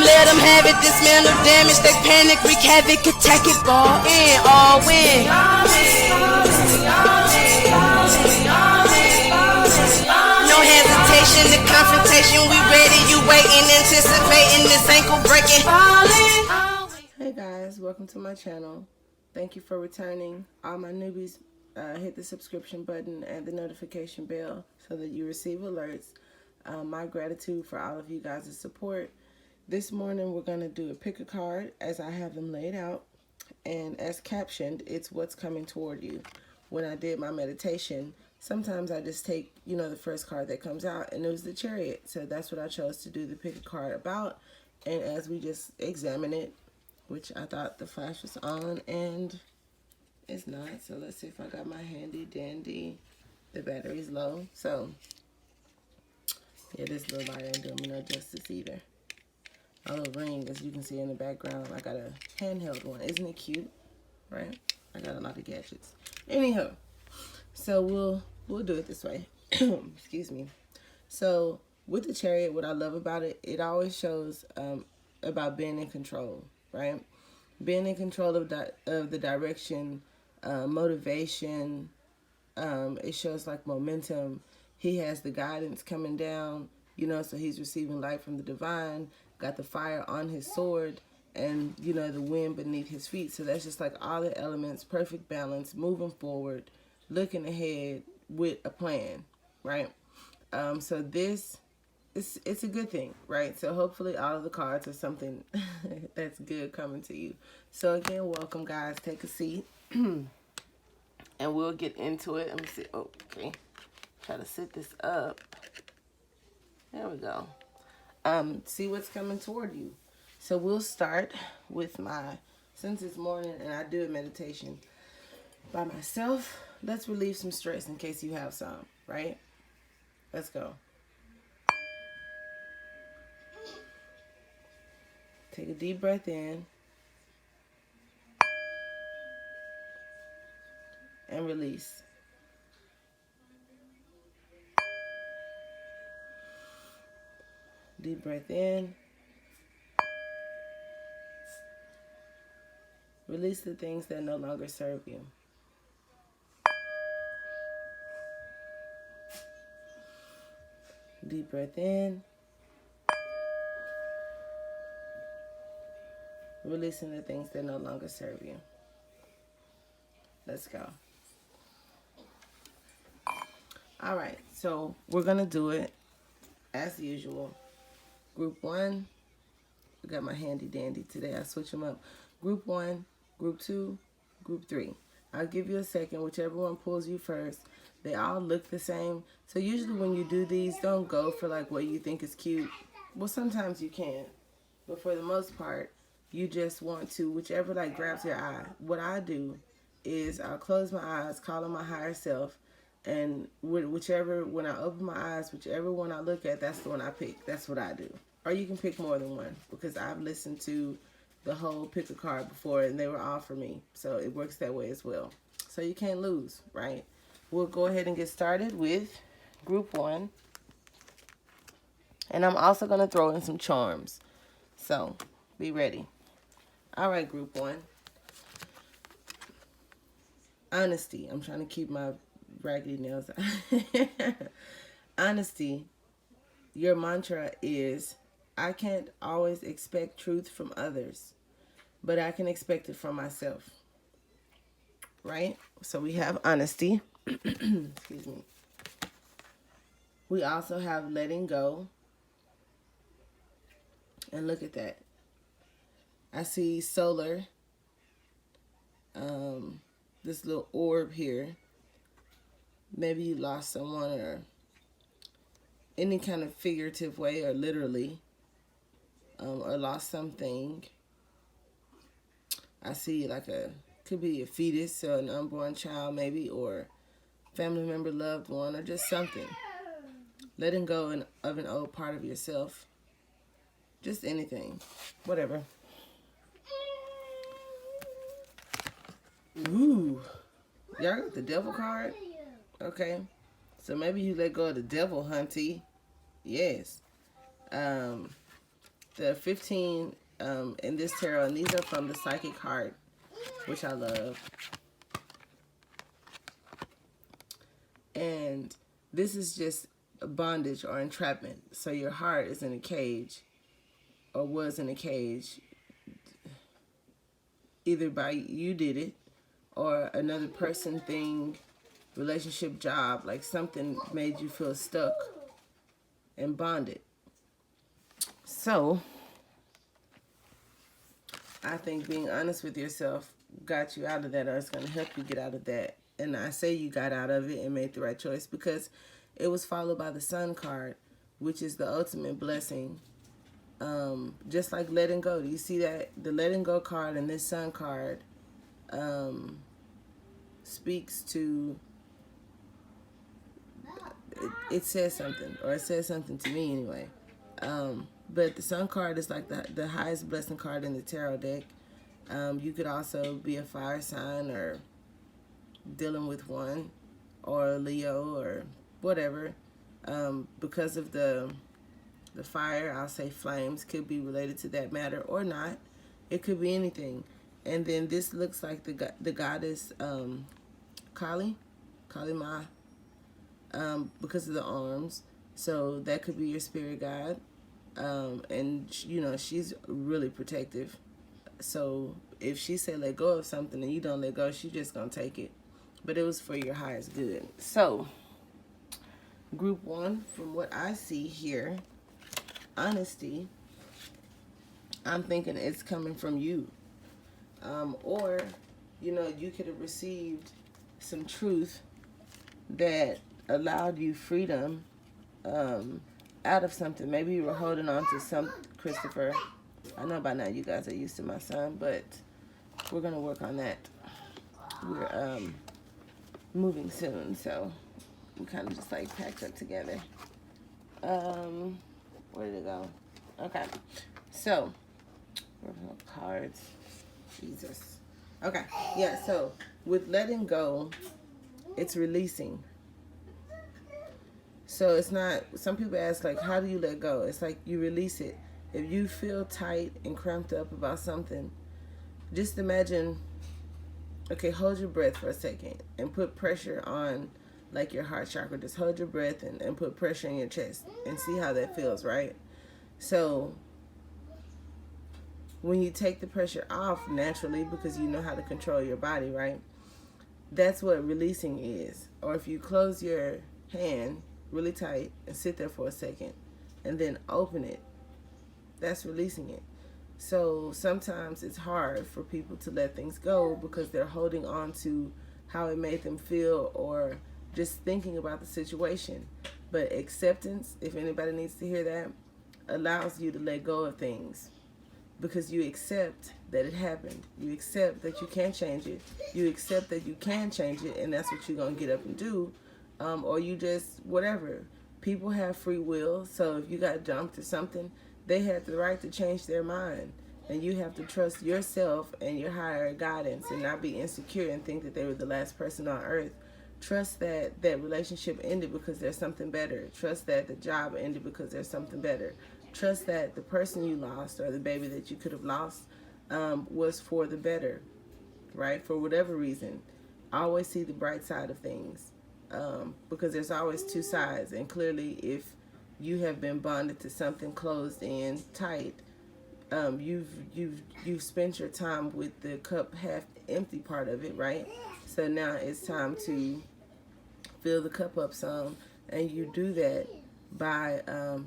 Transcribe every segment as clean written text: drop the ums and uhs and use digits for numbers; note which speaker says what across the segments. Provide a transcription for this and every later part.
Speaker 1: let them have it. Dismantle damage, they panic, wreak havoc, attack it, ball in, all win. No hesitation, the confrontation, we ready, you waiting, anticipating this ankle breaking.
Speaker 2: Hey guys, welcome to my channel. Thank you for returning. All my newbies, hit the subscription button and the notification bell so that you receive alerts. My gratitude for all of you guys' support. This morning we're going to do a pick a card as I have them laid out, and as captioned, it's what's coming toward you. When I did my meditation, sometimes I just take, the first card that comes out, and it was the Chariot. So that's what I chose to do the pick a card about. And as we just examine it, which I thought the flash was on, and it's not. So let's see if I got my handy dandy. The battery's low. So yeah, this little light ain't doing me no justice either. My little ring, as you can see in the background, I got a handheld one. Isn't it cute? Right? I got a lot of gadgets. Anyhow, so we'll do it this way. Excuse me. So with the Chariot, what I love about it, it always shows about being in control, right? Being in control of the direction, motivation. It shows like momentum. He has the guidance coming down, so he's receiving light from the divine, got the fire on his sword, and, the wind beneath his feet. So that's just like all the elements, perfect balance, moving forward, looking ahead with a plan, right? So this, it's a good thing, right? So hopefully all of the cards are something that's good coming to you. So again, welcome guys, take a seat, and we'll get into it. Let me see, okay. Try to set this up. There we go. See what's coming toward you. So we'll start with since it's morning and I do a meditation by myself, let's relieve some stress in case you have some, right? Let's go. Take a deep breath in and release. Deep breath in. Release the things that no longer serve you. Deep breath in. Releasing the things that no longer serve you. Let's go. All right, so we're going to do it as usual. Group 1, I got my handy dandy today. I switch them up. Group 1, Group 2, Group 3. I'll give you a second, whichever one pulls you first. They all look the same. So usually when you do these, don't go for like what you think is cute. Well, sometimes you can. But for the most part, you just want to, whichever like grabs your eye. What I do is I'll close my eyes, call on my higher self, and whichever, when I open my eyes, whichever one I look at, that's the one I pick. That's what I do. Or you can pick more than one, because I've listened to the whole pick a card before, and they were all for me. So it works that way as well. So you can't lose, right? We'll go ahead and get started with Group 1. And I'm also going to throw in some charms. So be ready. All right, Group 1. Honesty. I'm trying to keep my raggedy nails out. Honesty. Your mantra is, I can't always expect truth from others, but I can expect it from myself. Right? So we have honesty. Excuse me. We also have letting go. And look at that. I see solar. This little orb here. Maybe you lost someone, or any kind of figurative way, or literally, or lost something. I see like could be a fetus or an unborn child maybe, or family member, loved one, or just something. Letting go of an old part of yourself. Just anything. Whatever. Ooh. Y'all got the devil card? Okay. So maybe you let go of the devil, hunty. Yes. the 15 in this tarot, and these are from the Psychic Heart, which I love. And this is just bondage or entrapment. So your heart is in a cage, or was in a cage, either by you did it, or another person, thing, relationship, job, like something made you feel stuck and bonded. So I think being honest with yourself got you out of that, or it's going to help you get out of that. And I say you got out of it and made the right choice, because it was followed by the Sun card, which is the ultimate blessing. Just like letting go. Do you see that? The letting go card and this Sun card speaks to, it says something, or it says something to me anyway. But the Sun card is like the highest blessing card in the tarot deck. You could also be a fire sign, or dealing with one, or Leo, or whatever. Because of the fire, I'll say flames, could be related to that matter or not. It could be anything. And then this looks like the goddess Kali Ma, because of the arms. So that could be your spirit guide. And you know, she's really protective. So if she said let go of something and you don't let go, she's just gonna take it. But it was for your highest good. So group 1, from what I see here, honesty, I'm thinking it's coming from you. Or, you know, you could have received some truth that allowed you freedom out of something. Maybe you were holding on to some, Christopher. I know by now you guys are used to my son, but we're going to work on that. We're moving soon, so we kind of just like packed up together. Where did it go? Okay, so where's my cards? Jesus. Okay, yeah, so with letting go, it's releasing. So it's not, some people ask, like, how do you let go? It's like you release it. If you feel tight and cramped up about something, just imagine, okay, hold your breath for a second and put pressure on, like, your heart chakra. Just hold your breath and put pressure in your chest and see how that feels, right? So when you take the pressure off naturally, because you know how to control your body, right? That's what releasing is. Or if you close your hand really tight and sit there for a second and then open it, that's releasing it. So sometimes it's hard for people to let things go because they're holding on to how it made them feel, or just thinking about the situation. But acceptance, if anybody needs to hear that, allows you to let go of things, because you accept that it happened. You accept that you can't change it. You accept that you can change it, and that's what you're going to get up and do. Or you just, whatever. People have free will, so if you got dumped or something, they had the right to change their mind. And you have to trust yourself and your higher guidance, and not be insecure and think that they were the last person on earth. Trust that that relationship ended because there's something better. Trust that the job ended because there's something better. Trust that the person you lost, or the baby that you could have lost, was for the better, right? For whatever reason. Always see the bright side of things, because there's always two sides. And clearly, if you have been bonded to something closed in, tight, you've spent your time with the cup half empty part of it, right? So now it's time to fill the cup up some, and you do that by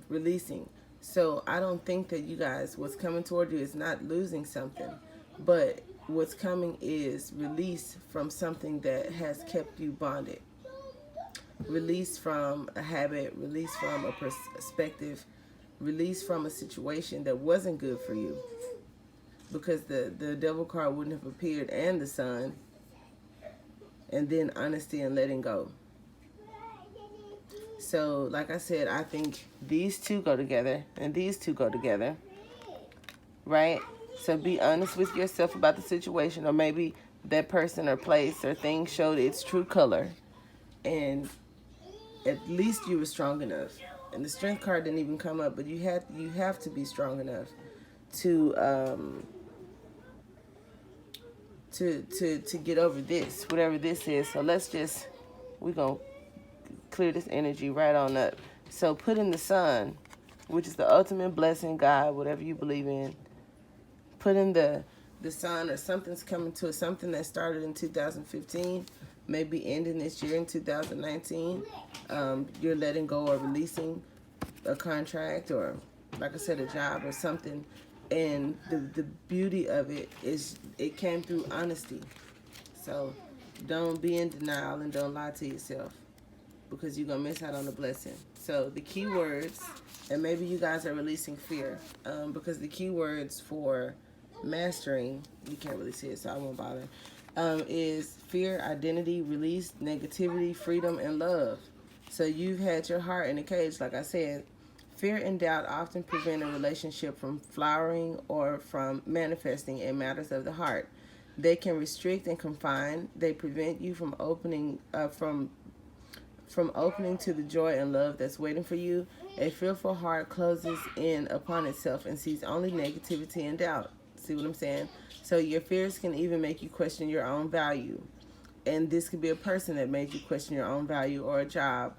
Speaker 2: releasing. So I don't think that you guys, what's coming toward you is not losing something, but what's coming is release from something that has kept you bonded. Release from a habit, release from a perspective, release from a situation that wasn't good for you, because the devil card wouldn't have appeared, and the sun, and then honesty and letting go. So like I said, I think these two go together and these two go together, right? So be honest with yourself about the situation, or maybe that person or place or thing showed its true color, and at least you were strong enough. And the strength card didn't even come up, but you have to be strong enough to to get over this, whatever this is. So we're going to clear this energy right on up. So put in the sun, which is the ultimate blessing, God, whatever you believe in. Put in the sun, or something's coming to it, something that started in 2015, maybe ending this year in 2019. You're letting go or releasing a contract, or like I said, a job or something. And the beauty of it is it came through honesty. So don't be in denial and don't lie to yourself, because you're going to miss out on the blessing. So the key words, and maybe you guys are releasing fear, because the key words for mastering, you can't really see it, so I won't bother, is fear, identity, release, negativity, freedom, and love. So you've had your heart in a cage, like I said. Fear and doubt often prevent a relationship from flowering or from manifesting in matters of the heart. They can restrict and confine. They prevent you from opening from opening to the joy and love that's waiting for you. A fearful heart closes in upon itself and sees only negativity and doubt. See what I'm saying? So your fears can even make you question your own value. And this could be a person that made you question your own value, or a job,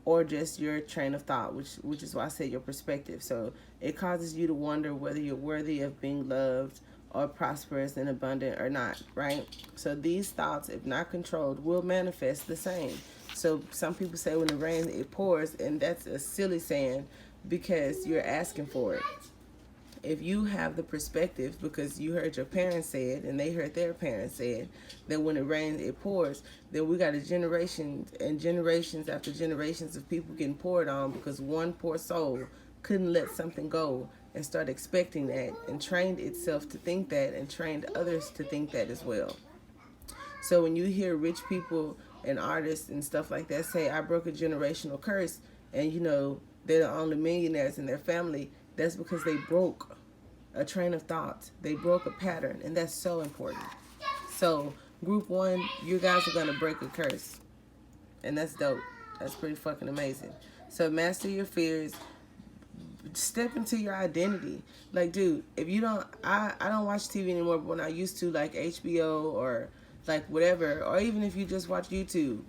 Speaker 2: or just your train of thought, which is why I say your perspective. So it causes you to wonder whether you're worthy of being loved or prosperous and abundant or not, right? So these thoughts, if not controlled, will manifest the same. So some people say when it rains, it pours, and that's a silly saying, because you're asking for it. If you have the perspective, because you heard your parents say it and they heard their parents say it, that when it rains, it pours, then we got a generation and generations after generations of people getting poured on because one poor soul couldn't let something go and start expecting that, and trained itself to think that, and trained others to think that as well. So when you hear rich people and artists and stuff like that say, I broke a generational curse, and they're the only millionaires in their family, that's because they broke a train of thought. They broke a pattern, and that's so important. So group one, you guys are going to break a curse, and that's dope. That's pretty fucking amazing. So master your fears. Step into your identity. Like, dude, if you don't, I don't watch TV anymore, but when I used to, like HBO or like whatever, or even if you just watch YouTube,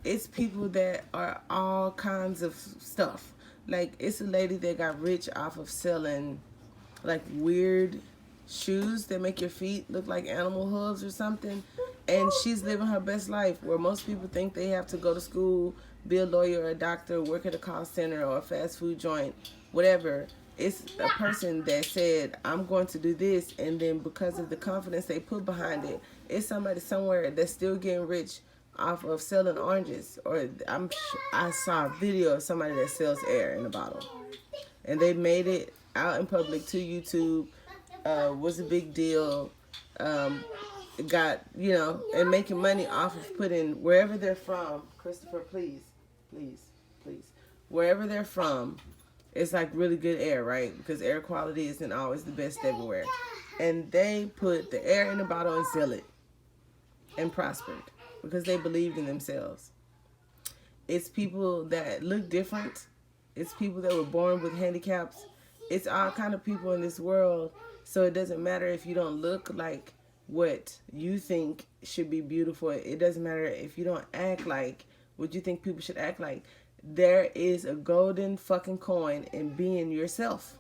Speaker 2: it's people that are all kinds of stuff. Like, it's a lady that got rich off of selling like weird shoes that make your feet look like animal hooves or something, and she's living her best life, where most people think they have to go to school, be a lawyer or a doctor, work at a call center or a fast food joint, whatever. It's a person that said, I'm going to do this, and then because of the confidence they put behind it, it's somebody somewhere that's still getting rich off of selling oranges. Or I saw a video of somebody that sells air in a bottle, and they made it out in public to YouTube. Was a big deal. Got, and making money off of putting, wherever they're from, Christopher, please, wherever they're from, it's like really good air, right? Because air quality isn't always the best everywhere. And they put the air in a bottle and sell it, and prospered because they believed in themselves. It's people that look different. It's people that were born with handicaps. It's all kind of people in this world. So it doesn't matter if you don't look like what you think should be beautiful. It doesn't matter if you don't act like what you think people should act like. There is a golden fucking coin in being yourself.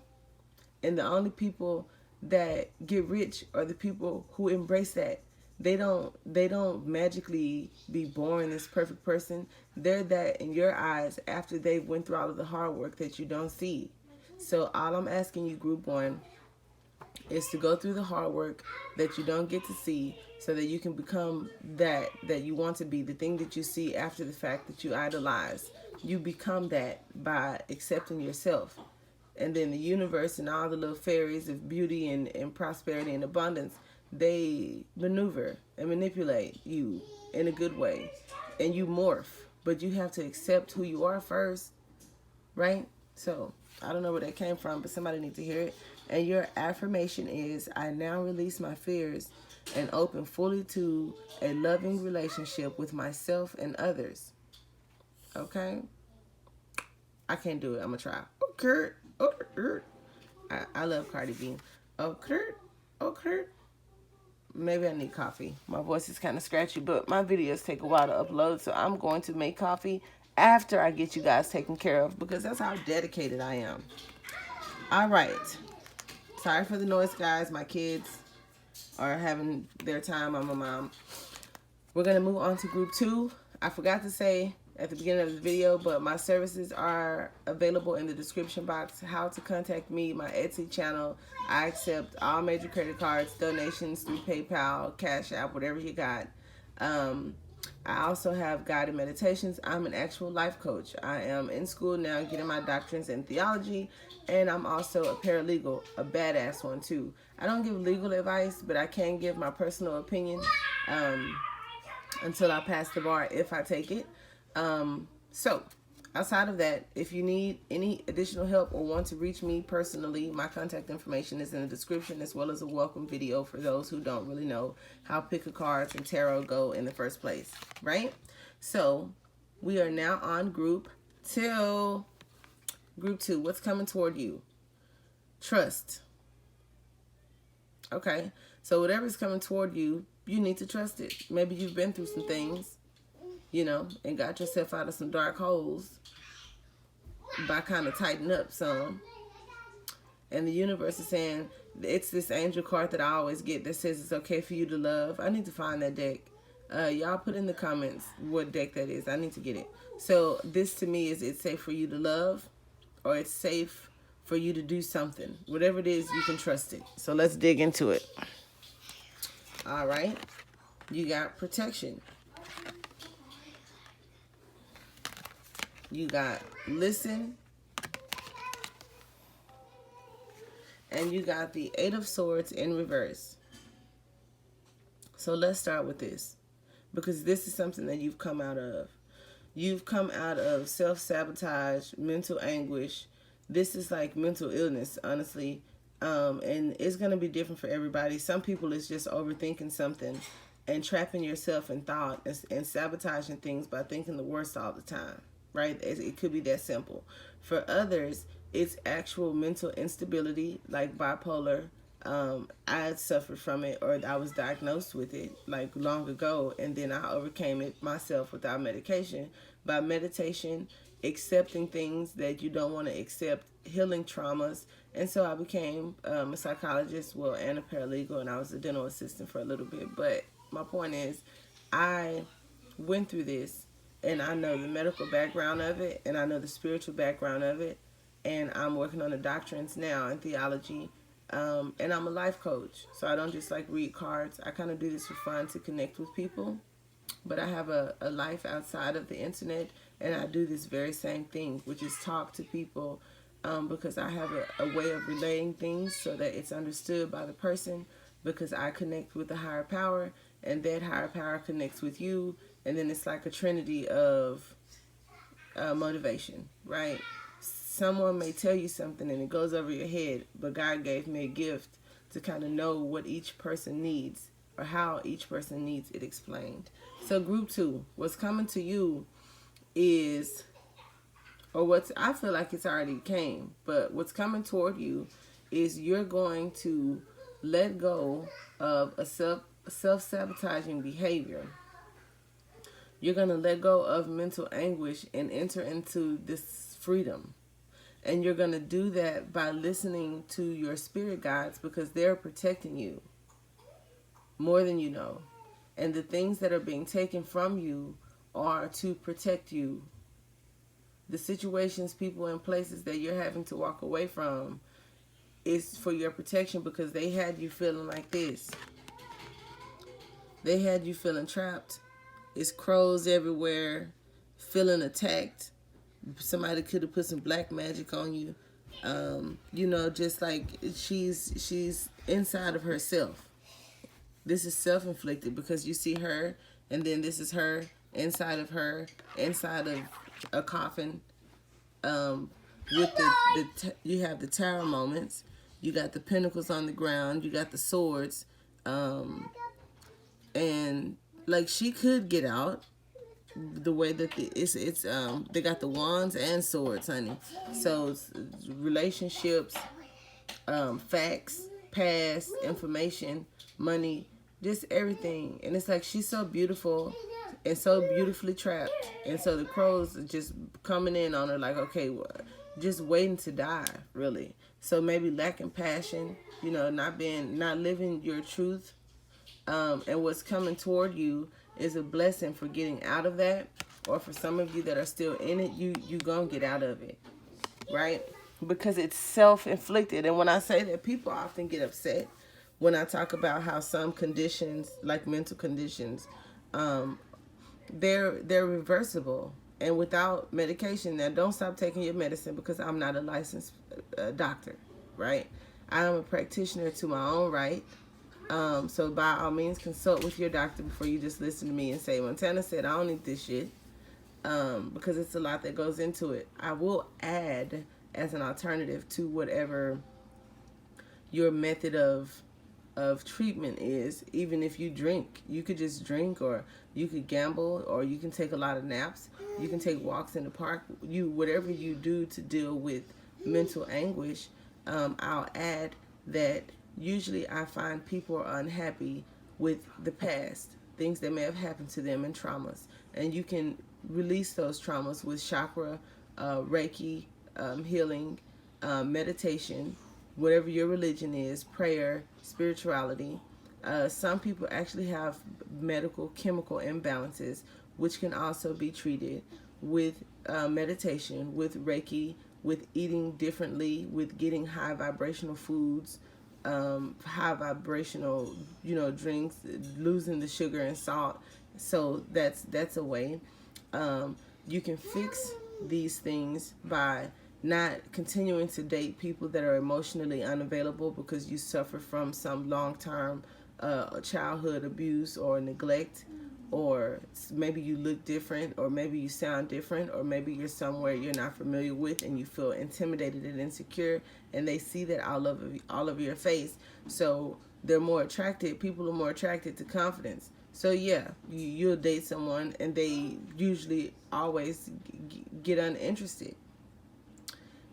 Speaker 2: And the only people that get rich are the people who embrace that. They don't magically be born this perfect person. They're that in your eyes after they've went through all of the hard work that you don't see. So all I'm asking you, group one, is to go through the hard work that you don't get to see, so that you can become that you want to be, the thing that you see after the fact that you idolize. You become that by accepting yourself. And then the universe and all the little fairies of beauty and prosperity and abundance, they maneuver and manipulate you in a good way. And you morph. But you have to accept who you are first. Right? So, I don't know where that came from, but somebody needs to hear it. And your affirmation is, I now release my fears and open fully to a loving relationship with myself and others. Okay? I can't do it. I'm gonna try. Oh, Kurt. Oh, Kurt. I love Cardi B. Oh, Kurt. Oh, Kurt. Maybe I need coffee. My voice is kind of scratchy, but my videos take a while to upload, so I'm going to make coffee after I get you guys taken care of, because that's how dedicated I am. All right. Sorry for the noise, guys. My kids are having their time. I'm a mom. We're going to move on to group 2. I forgot to say at the beginning of the video, but my services are available in the description box. How to contact me, my Etsy channel. I accept all major credit cards, donations through PayPal, Cash App, whatever you got. I also have guided meditations. I'm an actual life coach. I am in school now getting my doctrines in theology, and I'm also a paralegal, a badass one too. I don't give legal advice, but I can give my personal opinion until I pass the bar, if I take it. So outside of that, if you need any additional help or want to reach me personally, my contact information is in the description, as well as a welcome video for those who don't really know how pick a cards and tarot go in the first place, right? So we are now on group 2. Group 2, what's coming toward you? Trust. Okay, so whatever's coming toward you, you need to trust it. Maybe you've been through some things, you know, and got yourself out of some dark holes by kind of tightening up some. And the universe is saying, it's this angel card that I always get that says it's okay for you to love. I need to find that deck. Y'all put in the comments what deck that is. I need to get it. So this to me is, it's safe for you to love, or it's safe for you to do something. Whatever it is, you can trust it. So let's dig into it. All right. You got protection. You got listen. And you got the 8 of Swords in reverse. So let's start with this, because this is something that you've come out of. You've come out of self-sabotage, mental anguish. This is like mental illness, honestly. And it's going to be different for everybody. Some people, it's just overthinking something and trapping yourself in thought and sabotaging things by thinking the worst all the time, right? It could be that simple. For others, it's actual mental instability, like bipolar. I had suffered from it, or I was diagnosed with it like long ago, and then I overcame it myself without medication, by meditation, accepting things that you don't want to accept, healing traumas. And so I became a psychologist, well, and a paralegal, and I was a dental assistant for a little bit. But my point is, I went through this, and I know the medical background of it, and I know the spiritual background of it, and I'm working on the doctrines now in theology. And I'm a life coach, so I don't just like read cards. I kind of do this for fun, to connect with people. But I have a life outside of the internet, and I do this very same thing, which is talk to people, because I have a way of relaying things so that it's understood by the person, because I connect with the higher power, and that higher power connects with you, and then it's like a trinity of motivation, right? Someone may tell you something and it goes over your head, but God gave me a gift to kind of know what each person needs, or how each person needs it explained. So group 2, what's coming to you is, or what's, I feel like it's already came, but what's coming toward you is, you're going to let go of a self-sabotaging behavior. You're going to let go of mental anguish and enter into this freedom. And you're going to do that by listening to your spirit guides, because they're protecting you more than you know. And the things that are being taken from you are to protect you. The situations, people, and places that you're having to walk away from is for your protection, because they had you feeling like this. They had you feeling trapped. It's crows everywhere, feeling attacked. Somebody could have put some black magic on you. You know, just like she's inside of herself. This is self-inflicted, because you see her, and then this is her, inside of a coffin. With you have the tower moments. You got the pentacles on the ground. You got the swords. And like, she could get out. the way that they got the wands and swords, honey. So it's relationships, facts, past, information, money, just everything. And it's like she's so beautiful and so beautifully trapped. And so the crows are just coming in on her like, okay, just waiting to die, really. So maybe lacking passion, not living your truth. And what's coming toward you is a blessing for getting out of that. Or for some of you that are still in it, you gonna get out of it, right? Because it's self-inflicted. And when I say that, people often get upset when I talk about how some conditions, like mental conditions, they're reversible and without medication. Now, don't stop taking your medicine because I'm not a licensed doctor, right? I am a practitioner to my own right. So by all means, consult with your doctor before you just listen to me and say, Montana said, I don't need this shit. Because it's a lot that goes into it. I will add as an alternative to whatever your method of treatment is. Even if you drink, you could just drink, or you could gamble, or you can take a lot of naps. You can take walks in the park. Whatever you do to deal with mental anguish. I'll add that usually I find people are unhappy with the past, things that may have happened to them, and traumas, and you can release those traumas with chakra, Reiki, healing, meditation, whatever your religion is, prayer, spirituality. Some people actually have medical chemical imbalances, which can also be treated with meditation, with Reiki, with eating differently, with getting high vibrational foods, high vibrational, drinks, losing the sugar and salt. So that's a way. You can fix these things by not continuing to date people that are emotionally unavailable because you suffer from some long-term childhood abuse or neglect, or maybe you look different, or maybe you sound different, or maybe you're somewhere you're not familiar with and you feel intimidated and insecure, and they see that all of your face. So they're more attracted. People are more attracted to confidence. So yeah, you'll date someone and they usually always get uninterested.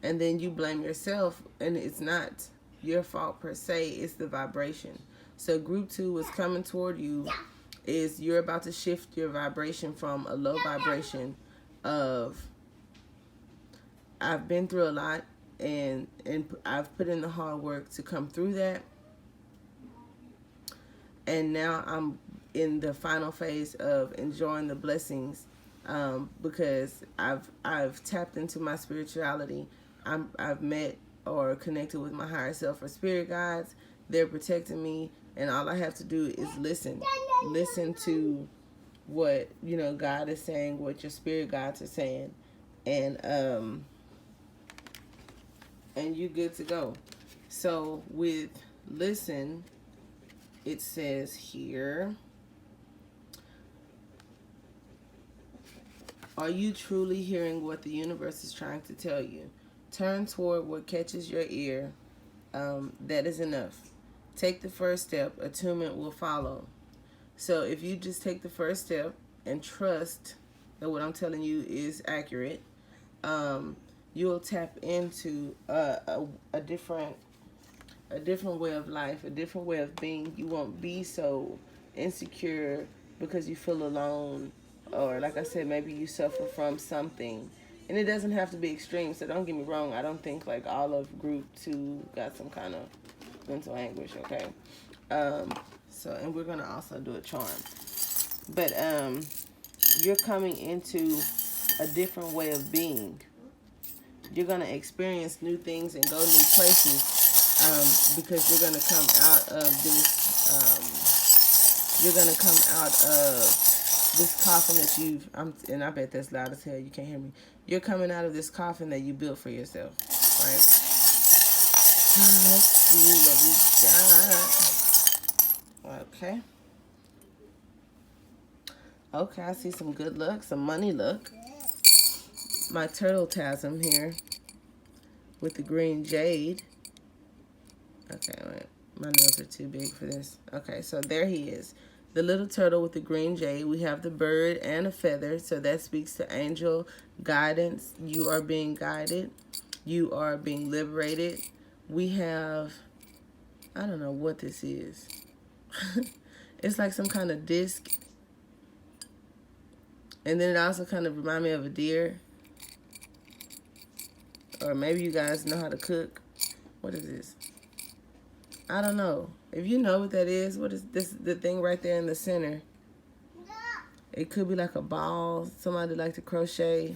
Speaker 2: And then you blame yourself, and it's not your fault per se, it's the vibration. So group 2 is coming toward you, is you're about to shift your vibration from a low vibration of I've been through a lot and I've put in the hard work to come through that. And now I'm in the final phase of enjoying the blessings, because I've tapped into my spirituality. I've met or connected with my higher self or spirit guides. They're protecting me, and all I have to do is listen to what God is saying, what your spirit guides are saying, and you're good to go. So with listen, it says here, are you truly hearing what the universe is trying to tell you? Turn toward what catches your ear. That is enough. Take the first step. Attunement will follow. So if you just take the first step and trust that what I'm telling you is accurate, you'll tap into a different way of life, a different way of being. You won't be so insecure because you feel alone, or like I said, maybe you suffer from something. And it doesn't have to be extreme, so don't get me wrong. I don't think like all of group 2 got some kind of mental anguish, okay? And we're gonna also do a charm. But you're coming into a different way of being. You're gonna experience new things and go new places, because you're gonna come out of this. You're gonna come out of this coffin that and I bet that's loud as hell. You can't hear me. You're coming out of this coffin that you built for yourself, right? Let's see what we got. Okay. Okay, I see some good luck, some money luck. My turtle tasm here with the green jade. Okay, wait. My nails are too big for this. Okay, so there he is. the little turtle with the green jade. We have the bird and a feather. So that speaks to angel guidance. You are being guided. You are being liberated. We have, I don't know what this is. It's like some kind of disc. And then it also kind of reminds me of a deer. Or maybe you guys know how to cook. What is this? I don't know. If you know what that is, what is this? The thing right there in the center. It could be like a ball. Somebody like to crochet.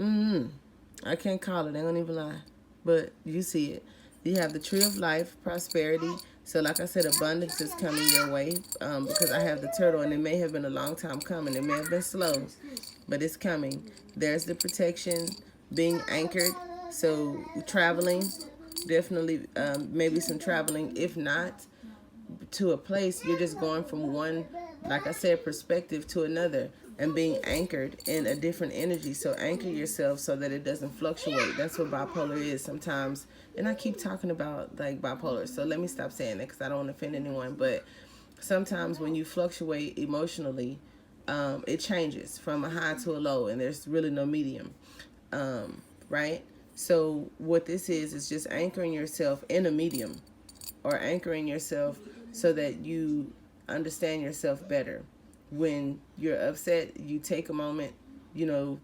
Speaker 2: I can't call it. I don't even lie. But you see it. You have the tree of life, prosperity. So like I said, abundance is coming your way because I have the turtle, and it may have been a long time coming. It may have been slow, but it's coming. There's the protection, being anchored. So traveling, definitely maybe some traveling. If not to a place, you're just going from one, like I said, perspective to another, and being anchored in a different energy. So anchor yourself so that it doesn't fluctuate. That's what bipolar is sometimes. And I keep talking about like bipolar, so let me stop saying that because I don't want to offend anyone. But sometimes when you fluctuate emotionally, it changes from a high to a low, and there's really no medium, right? So what this is just anchoring yourself in a medium, or anchoring yourself so that you understand yourself better. When you're upset, you take a moment,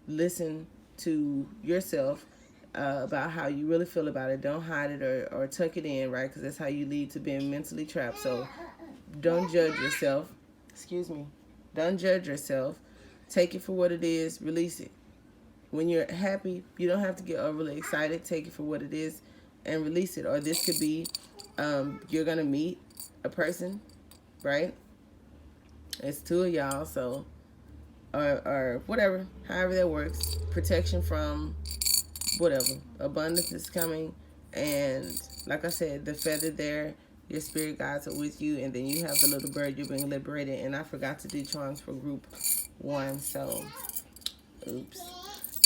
Speaker 2: listen to yourself about how you really feel about it. Don't hide it or tuck it in, right? Because that's how you lead to being mentally trapped. So don't judge yourself. Excuse me. Don't judge yourself. Take it for what it is. Release it. When you're happy, you don't have to get overly excited. Take it for what it is and release it. Or this could be you're going to meet a person, right? It's two of y'all, so, or whatever, however that works. Protection from whatever. Abundance is coming. And like I said, the feather there, your spirit guides are with you. And then you have the little bird, you're being liberated. And I forgot to do charms for group 1, so, oops.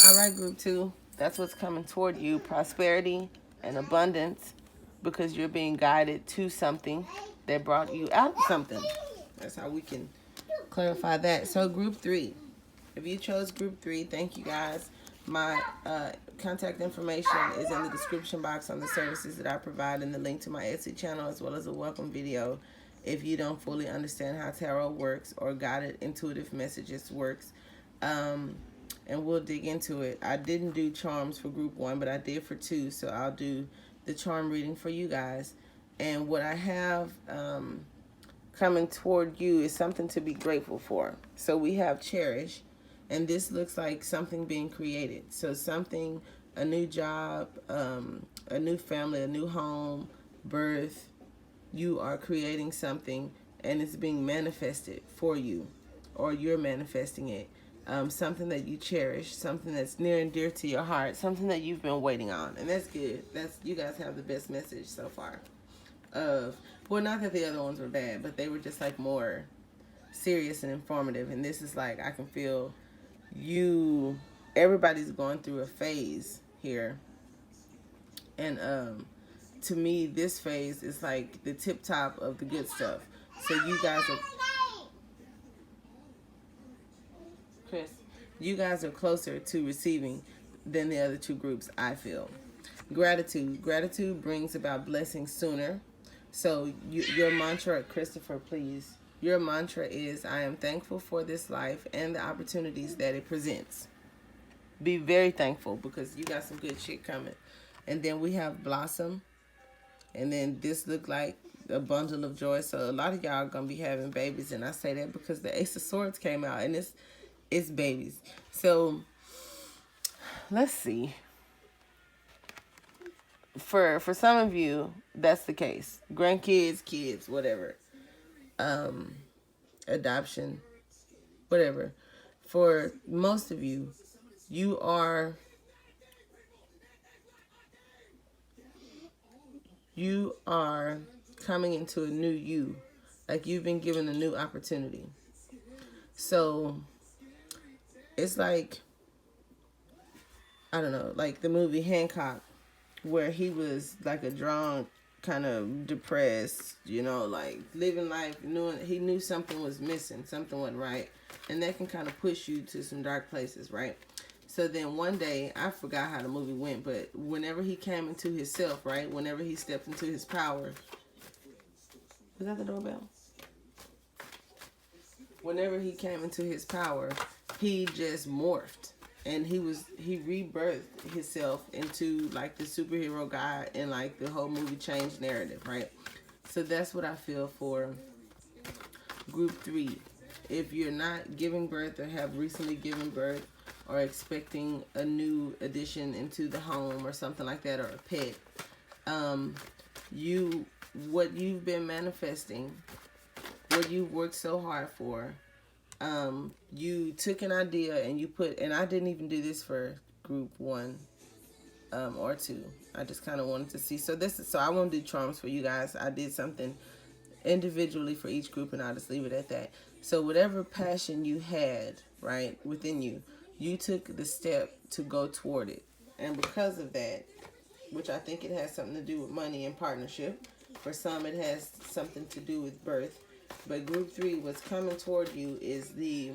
Speaker 2: All right, group 2, that's what's coming toward you. Prosperity and abundance, because you're being guided to something that brought you out of something. That's how we can clarify that. So group 3, if you chose group 3, thank you guys. My contact information is in the description box on the services that I provide, and the link to my Etsy channel, as well as a welcome video if you don't fully understand how tarot works or guided intuitive messages works. And we'll dig into it. I didn't do charms for group 1, but I did for 2, so I'll do the charm reading for you guys. And what I have coming toward you is something to be grateful for. So we have cherish, and this looks like something being created. So something, a new job, a new family, a new home, birth. You are creating something, and it's being manifested for you, or you're manifesting it. Something that you cherish, something that's near and dear to your heart, something that you've been waiting on. And that's good. You guys have the best message so far. Well, not that the other ones were bad, but they were just like more serious and informative. And this is like, I can feel everybody's going through a phase here. And to me, this phase is like the tip top of the good stuff. So you guys are, Chris, you guys are closer to receiving than the other 2 groups, I feel. Gratitude. Gratitude brings about blessings sooner. So your mantra, Christopher, please. Your mantra is, I am thankful for this life and the opportunities that it presents. Be very thankful, because you got some good shit coming. And then we have blossom. And then this look like a bundle of joy. So a lot of y'all are going to be having babies. And I say that because the Ace of Swords came out, and it's babies. So let's see. For some of you, that's the case. Grandkids, kids, whatever. Adoption, whatever. For most of you, you are coming into a new you. Like you've been given a new opportunity. So it's like, I don't know, like the movie Hancock, where he was like a drunk kind of depressed, you know, like living life, he knew something was missing, something wasn't right, and that can kind of push you to some dark places, right? So then one day, I forgot how the movie went, but whenever he came into himself, right, whenever he stepped into his power, was that the doorbell? Whenever he came into his power, he just morphed. And he rebirthed himself into like the superhero guy, and like the whole movie changed narrative, right? So that's what I feel for group 3. If you're not giving birth or have recently given birth or expecting a new addition into the home or something like that, or a pet, what you've been manifesting, what you've worked so hard for, you took an idea and you put, and I didn't even do this for group 1 or 2. I just kind of wanted to see. So I won't do charms for you guys. I did something individually for each group, and I'll just leave it at that. So whatever passion you had, right, within you, you took the step to go toward it. And because of that, which I think it has something to do with money and partnership. For some, it has something to do with birth. But group 3, what's coming toward you is the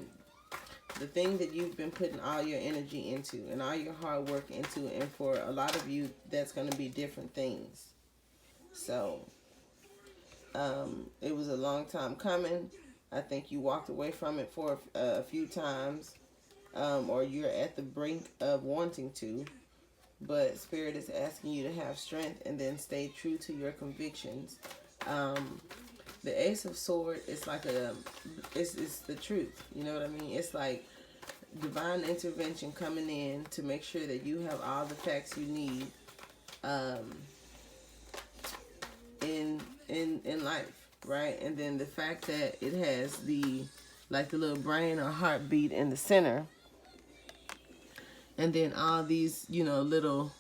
Speaker 2: thing that you've been putting all your energy into and all your hard work into. And for a lot of you, that's going to be different things. So it was a long time coming. I think you walked away from it for a few times, or you're at the brink of wanting to. But Spirit is asking you to have strength and then stay true to your convictions. The Ace of Swords is like it's the truth. You know what I mean? It's like divine intervention coming in to make sure that you have all the facts you need in life, right? And then the fact that it has the little brain or heartbeat in the center. And then all these, little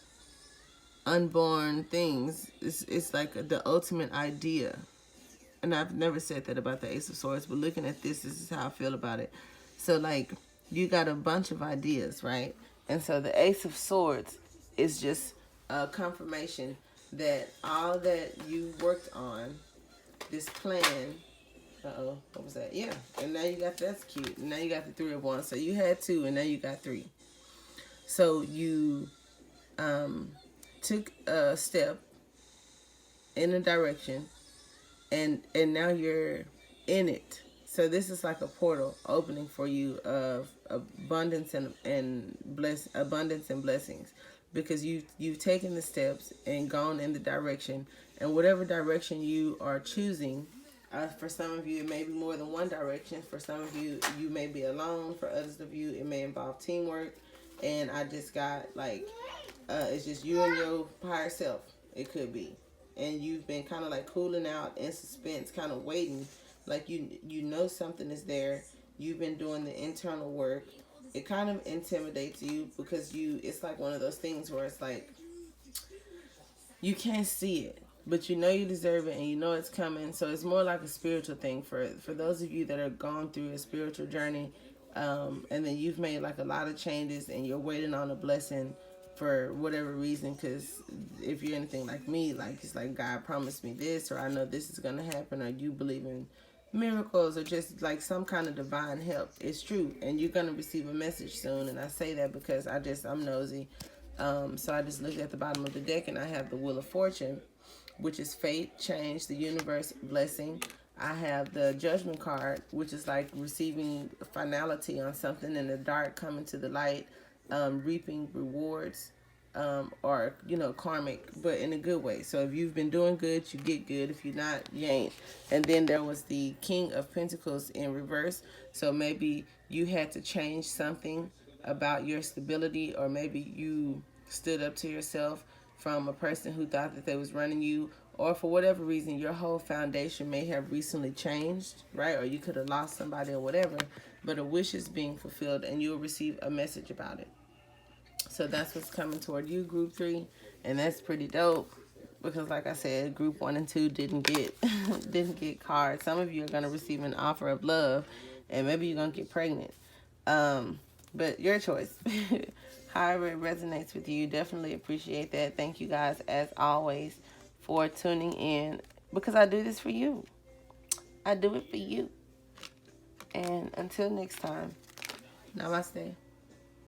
Speaker 2: unborn things. It's like the ultimate idea. And I've never said that about the Ace of Swords, but looking at this is how I feel about it. So, you got a bunch of ideas, right? And so the Ace of Swords is just a confirmation that all that you worked on, this plan, what was that? Yeah. And now you got, that's cute. And now you got the 3 of Wands. So you had 2, and now you got 3. So you took a step in a direction, and now you're in it. So this is like a portal opening for you of abundance and blessings, because you've taken the steps and gone in the direction, and whatever direction you are choosing. For some of you, it may be more than one direction. For some of you, you may be alone. For others of you, it may involve teamwork. And I just got it's just you and your higher self. It could be. And you've been kind of cooling out in suspense, kind of waiting. You know something is there. You've been doing the internal work. It kind of intimidates you because it's like one of those things where it's like you can't see it, but you know you deserve it and you know it's coming. So it's more like a spiritual thing for those of you that are going through a spiritual journey. And then you've made a lot of changes and you're waiting on a blessing for whatever reason. Because if you're anything like me, it's like God promised me this, or I know this is going to happen, or you believe in miracles, or just some kind of divine help. It's true. And you're going to receive a message soon. And I say that because I'm nosy. So I just looked at the bottom of the deck and I have the Wheel of Fortune, which is fate, change, the universe, blessing. I have the Judgment card, which is receiving finality on something in the dark, coming to the light, reaping rewards, or, karmic, but in a good way. So if you've been doing good, you get good. If you're not, you ain't. And then there was the King of Pentacles in reverse. So maybe you had to change something about your stability, or maybe you stood up to yourself from a person who thought that they was running you, or for whatever reason, your whole foundation may have recently changed, right? Or you could have lost somebody or whatever, but a wish is being fulfilled and you'll receive a message about it. So that's what's coming toward you, group 3, and that's pretty dope because, like I said, group 1 and 2 didn't get cards. Some of you are going to receive an offer of love, and maybe you're going to get pregnant. But your choice. However it resonates with you, definitely appreciate that. Thank you guys, as always, for tuning in, because I do this for you. I do it for you. And until next time, namaste.